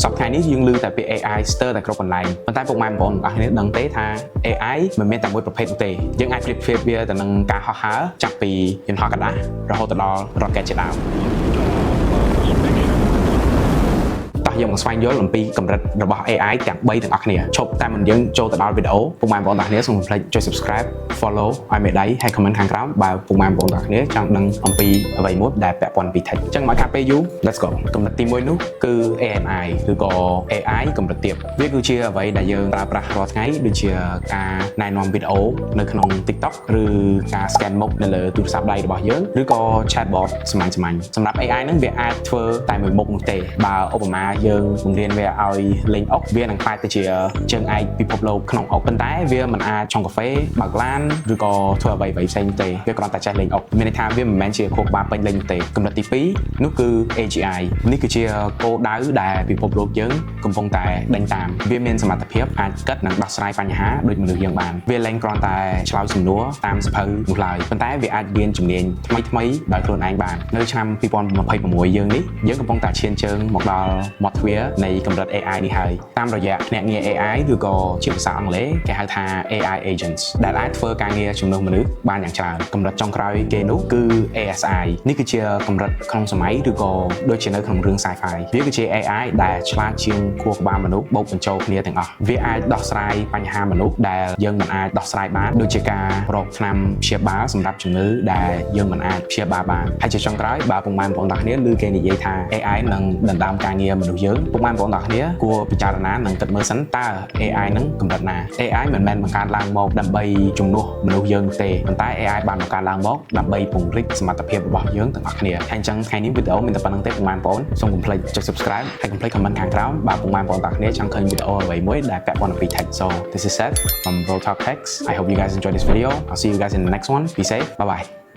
សប្តាហ៍នេះយើងឮតែពី AI ស្ទើរតែគ្រប់កន្លែងប៉ុន្តែពុកម៉ែបងប្អូនទាំងអស់គ្នាដឹងទេថា AI មិនមែនតែមួយប្រភេទនោះទេយើងអាចប្រៀបធៀបវាទៅនឹងការហោះហើរចាប់ពីយន្តហោះកណ្ដាស់រហូតដល់ rocket ជាដើមយើងមកស្វែងយល់អំពីកម្រិតរបស់ AI ទាំង3ទាំងអស់គ្នាឈប់តែមិនយើងចូលទៅដល់វីដេអូពុកម៉ែបងប្អូនទាំងអស់គ្នាសូមកុំភ្លេចចុច subscribe follow ឲ្យមេដៃហើយ comment ខាងក្រោមបើពុកម៉ែបងប្អូនទាំងអស់គ្នាចង់ដឹងអំពីអ្វីមួយដែលពាក់ព័ន្ធពី tech អញ្ចឹងមកខាងពេលយូរ let's go កម្រិតទី1នោះគឺ AMI ឬក៏ AI កម្រិតទាបវាគឺជាអ្វីដែលយើងប្រើប្រាស់រាល់ថ្ងៃដូចជាការណែនាំវីដេអូនៅក្នុង TikTok ឬការ scan មុខនៅលើទូរស័ព្ទដៃរបស់យើងឬក៏ chatbot សាមញ្ញសម្រាប់ AI ហ្នឹងវាអាចធ្វើតែមួយមុខនោះទេបើឧបមាយើងបង្រៀនវាឲ្យលេងអុកវានឹងខ្លាចទៅជាជើងឯកពិភពលោកក្នុងអុកប៉ុន្តែវាមិនអាចឆុងកាហ្វេបើកឡានឬក៏ធ្វើអ្វីផ្សេងទេវាគ្រាន់តែចេះលេងអុកមានន័យថាវាមិនមែនជាខួរក្បាលពេញលេងទេកម្រិតទី2នោះគឺ AGI នេះគឺជាគោលដៅដែលពិភពលោកយើងកំពុងតែដេញតាមវាមានសមត្ថភាពអាចគិតនិងដោះស្រាយបញ្ហាដូចមនុស្សយើងបានវាលែងគ្រាន់តែឆ្លើយសំណួរតាមសៀវភៅនោះឡើយប៉ុន្តែវាអាចរៀនជំនាញថ្មីដោយខ្លួនឯងបាននៅឆ្នាំ2026យើងនេះយើងកំពុងតែឈានជើងមកដល់មាត់ទ្វារនៃកម្រិត AI នេះហើយតាមរយៈភ្នាក់ងារ AI ឬក៏ជាភាសាអង់គ្លេសគេហៅថា AI agents ដែលអាចធ្វើការងារជំនួសមនុស្សបានយ៉ាងច្រើនកម្រិតចុងក្រោយគេនោះគឺ ASI នេះគឺជាកម្រិតក្នុងសម័យឬក៏ដូចជានៅក្នុងរឿង sci-fi វាគឺជា AI ដែលឆ្លាតជាងខួរក្បាលមនុស្សបូកបញ្ចូលគ្នាទាំងអស់វាអាចដោះស្រាយបញ្ហាមនុស្សដែលយើងមិនអាចដោះស្រាយបានដូចជាការរកថ្នាំព្យាបាលសម្រាប់ជំងឺដែលយើងមិនអាចព្យាបាលបានហើយជាចុងក្រោយបើពុកម៉ែបងប្អូនទាំងគ្នាឮគេនិយាយថា AI នឹងដណ្ដើមការងារមនុស្សយើងពុកម៉ែបងប្អូនទាំងគ្នាគួរពិចារណានិងគិតមើលសិនតើ AI នឹងកម្រិតណា AI មិនមែនបង្កើតឡើងមកដើម្បីជំនួសមនុស្សយើងទេប៉ុន្តែ AI បានបង្កើតឡើងមកដើម្បីពង្រីកសមត្ថភាពរបស់យើងទាំងអស់គ្នាហើយអញ្ចឹងថ្ងៃនេះវីដេអូមានតែប៉ុណ្្នឹងទេពុកម៉ែបងប្អូនសូមកុំភ្លេចចុច subscribe ហើយកុំភ្លេច comment ខាងក្រោមបើពុកម៉ែបងប្អូនទាំងគ្នាចង់ឃើញវីដេអូអ្វីមួយដែលពាក់ព័ន្ធអំពី tech so this is Seth from Bro Talk Techs I hope you guys enjoyed this video I'll see you guys in the next one be safe bye bye